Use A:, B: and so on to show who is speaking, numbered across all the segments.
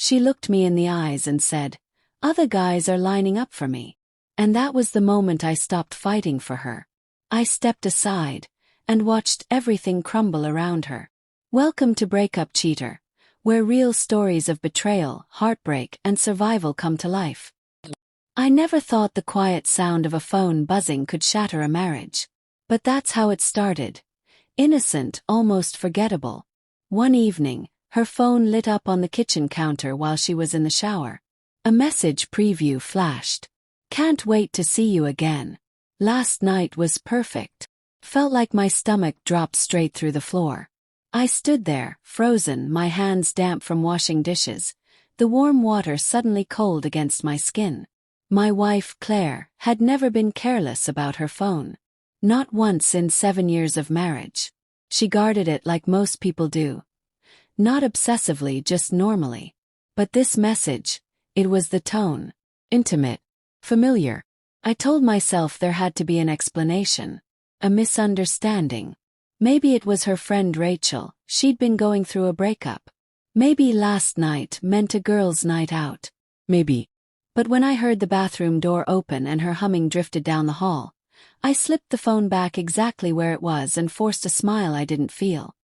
A: She looked me in the eyes and said, "Other guys are lining up for me." And that was the moment I stopped fighting for her. I stepped aside and watched everything crumble around her. Welcome to Breakup Cheater, where real stories of betrayal, heartbreak, and survival come to life. I never thought the quiet sound of a phone buzzing could shatter a marriage. But that's how it started. Innocent, almost forgettable. One evening, her phone lit up on the kitchen counter while she was in the shower. A message preview flashed. "Can't wait to see you again. Last night was perfect." Felt like my stomach dropped straight through the floor. I stood there, frozen, my hands damp from washing dishes, the warm water suddenly cold against my skin. My wife, Claire, had never been careless about her phone. Not once in 7 years of marriage. She guarded it like most people do. Not obsessively, just normally. But this message, it was the tone. Intimate. Familiar. I told myself there had to be an explanation. A misunderstanding. Maybe it was her friend Rachel, she'd been going through a breakup. Maybe last night meant a girls' night out. Maybe. But when I heard the bathroom door open and her humming drifted down the hall, I slipped the phone back exactly where it was and forced a smile I didn't feel.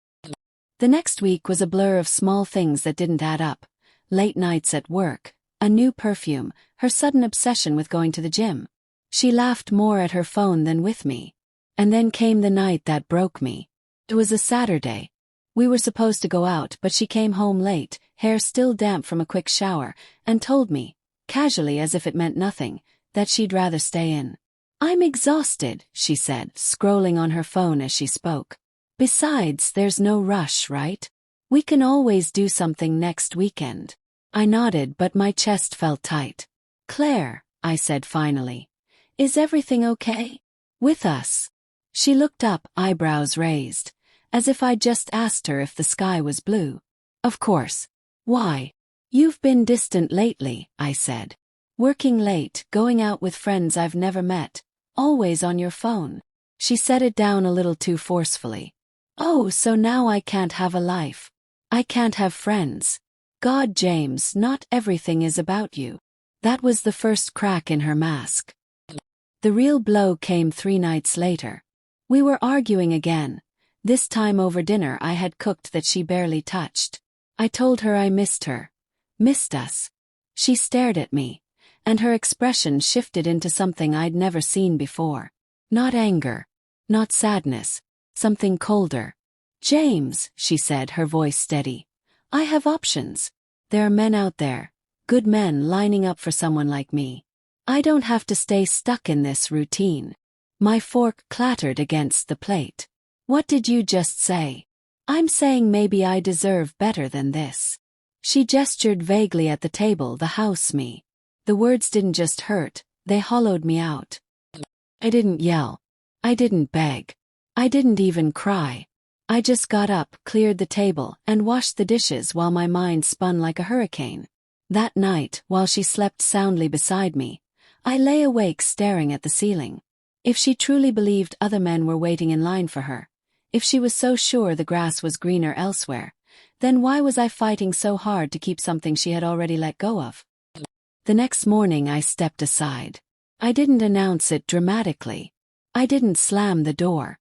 A: The next week was a blur of small things that didn't add up. Late nights at work, a new perfume, her sudden obsession with going to the gym. She laughed more at her phone than with me. And then came the night that broke me. It was a Saturday. We were supposed to go out, but she came home late, hair still damp from a quick shower, and told me, casually as if it meant nothing, that she'd rather stay in. "I'm exhausted," she said, scrolling on her phone as she spoke. "Besides, there's no rush, right? We can always do something next weekend." I nodded, but my chest felt tight. "Claire," I said finally, "is everything okay? With us?" She looked up, eyebrows raised, as if I'd just asked her if the sky was blue. "Of course. Why?" "You've been distant lately," I said. "Working late, going out with friends I've never met, always on your phone." She set it down a little too forcefully. "Oh, so now I can't have a life. I can't have friends. God, James, not everything is about you." That was the first crack in her mask. The real blow came 3 nights later. We were arguing again, this time over dinner I had cooked that she barely touched. I told her I missed her. Missed us. She stared at me, and her expression shifted into something I'd never seen before. Not anger. Not sadness. Something colder. "James," she said, her voice steady, "I have options. There are men out there, good men lining up for someone like me. I don't have to stay stuck in this routine." My fork clattered against the plate. "What did you just say?" "I'm saying maybe I deserve better than this." She gestured vaguely at the table, the house me. The words didn't just hurt, they hollowed me out. I didn't yell. I didn't beg. I didn't even cry. I just got up, cleared the table, and washed the dishes while my mind spun like a hurricane. That night, while she slept soundly beside me, I lay awake staring at the ceiling. If she truly believed other men were waiting in line for her, if she was so sure the grass was greener elsewhere, then why was I fighting so hard to keep something she had already let go of? The next morning I stepped aside. I didn't announce it dramatically. I didn't slam the door.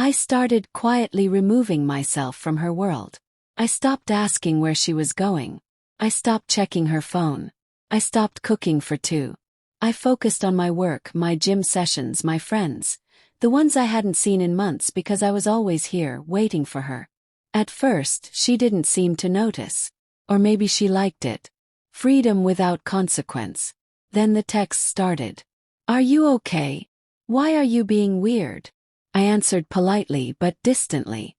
A: I started quietly removing myself from her world. I stopped asking where she was going. I stopped checking her phone. I stopped cooking for 2. I focused on my work, my gym sessions, my friends, the ones I hadn't seen in months because I was always here, waiting for her. At first, she didn't seem to notice. Or maybe she liked it. Freedom without consequence. Then the text started. "Are you okay? Why are you being weird?" I answered politely but distantly.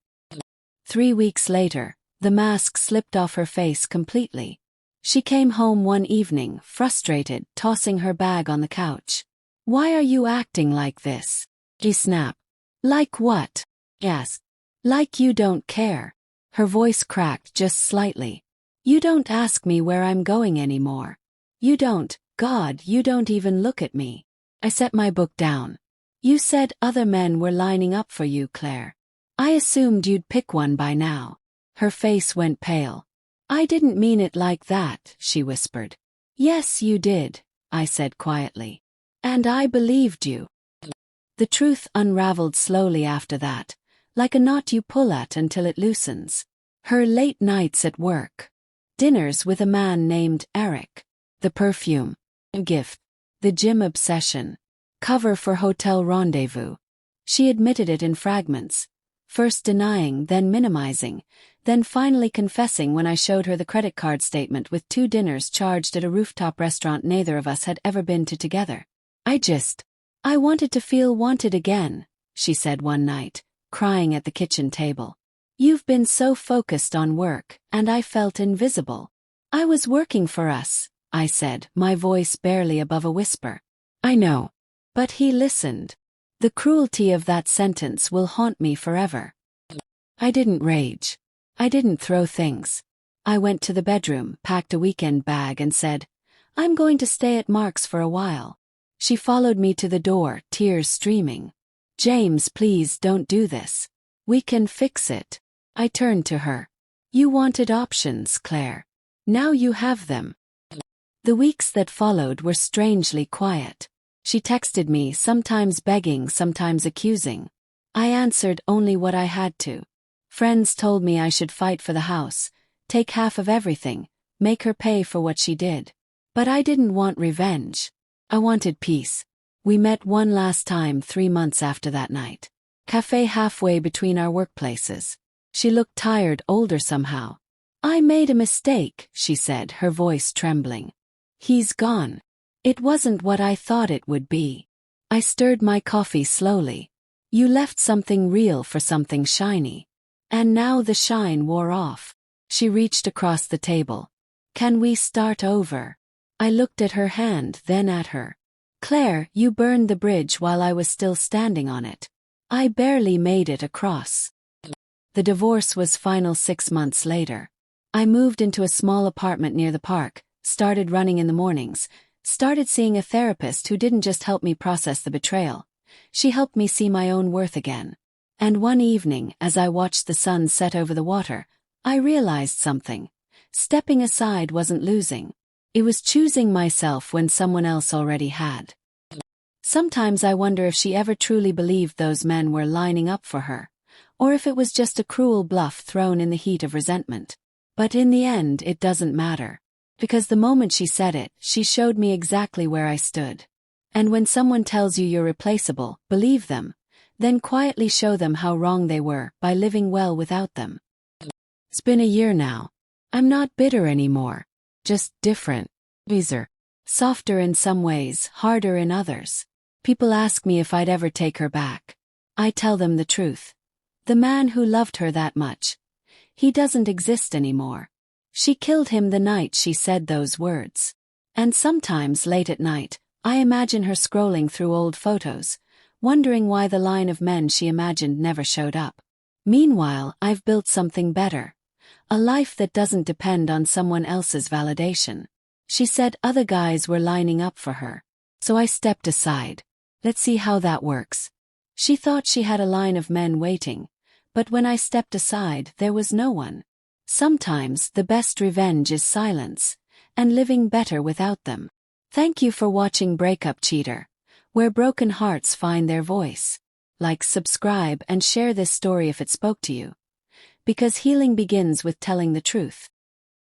A: 3 weeks later, the mask slipped off her face completely. She came home one evening, frustrated, tossing her bag on the couch. "Why are you acting like this?" She snapped. "Like what?" "Yes. Like you don't care." Her voice cracked just slightly. "You don't ask me where I'm going anymore. You don't, God, you don't even look at me." I set my book down. "You said other men were lining up for you, Claire. I assumed you'd pick one by now." Her face went pale. I didn't mean it like that, she whispered. Yes, you did, I said quietly. And I believed you. The truth unraveled slowly after that, like a knot you pull at until it loosens. Her late nights at work. Dinners with a man named Eric. The perfume. Gift. The gym obsession. Cover for Hotel Rendezvous. She admitted it in fragments, first denying, then minimizing, then finally confessing when I showed her the credit card statement with 2 dinners charged at a rooftop restaurant neither of us had ever been to together. I wanted to feel wanted again, she said one night, crying at the kitchen table. You've been so focused on work, and I felt invisible. I was working for us, I said, my voice barely above a whisper. I know. But he listened. The cruelty of that sentence will haunt me forever. I didn't rage. I didn't throw things. I went to the bedroom, packed a weekend bag and said, I'm going to stay at Mark's for a while. She followed me to the door, tears streaming. James, please don't do this. We can fix it. I turned to her. You wanted options, Claire. Now you have them. The weeks that followed were strangely quiet. She texted me, sometimes begging, sometimes accusing. I answered only what I had to. Friends told me I should fight for the house, take half of everything, make her pay for what she did. But I didn't want revenge. I wanted peace. We met one last time 3 months after that night. Cafe halfway between our workplaces. She looked tired, older somehow. I made a mistake, she said, her voice trembling. He's gone. It wasn't what I thought it would be. I stirred my coffee slowly. You left something real for something shiny. And now the shine wore off. She reached across the table. Can we start over? I looked at her hand, then at her. Claire, you burned the bridge while I was still standing on it. I barely made it across. The divorce was final 6 months later. I moved into a small apartment near the park, started running in the mornings, started seeing a therapist who didn't just help me process the betrayal. She helped me see my own worth again. And one evening, as I watched the sun set over the water, I realized something. Stepping aside wasn't losing. It was choosing myself when someone else already had. Sometimes I wonder if she ever truly believed those men were lining up for her, or if it was just a cruel bluff thrown in the heat of resentment. But in the end, it doesn't matter. Because the moment she said it, she showed me exactly where I stood. And when someone tells you you're replaceable, believe them. Then quietly show them how wrong they were by living well without them. It's been a year now. I'm not bitter anymore. Just different. Wiser. Softer in some ways, harder in others. People ask me if I'd ever take her back. I tell them the truth. The man who loved her that much. He doesn't exist anymore. She killed him the night she said those words. And sometimes late at night, I imagine her scrolling through old photos, wondering why the line of men she imagined never showed up. Meanwhile, I've built something better. A life that doesn't depend on someone else's validation. She said other guys were lining up for her. So I stepped aside. Let's see how that works. She thought she had a line of men waiting, but when I stepped aside, there was no one. Sometimes the best revenge is silence, and living better without them. Thank you for watching Breakup Cheater, where broken hearts find their voice. Like, subscribe, and share this story if it spoke to you. Because healing begins with telling the truth.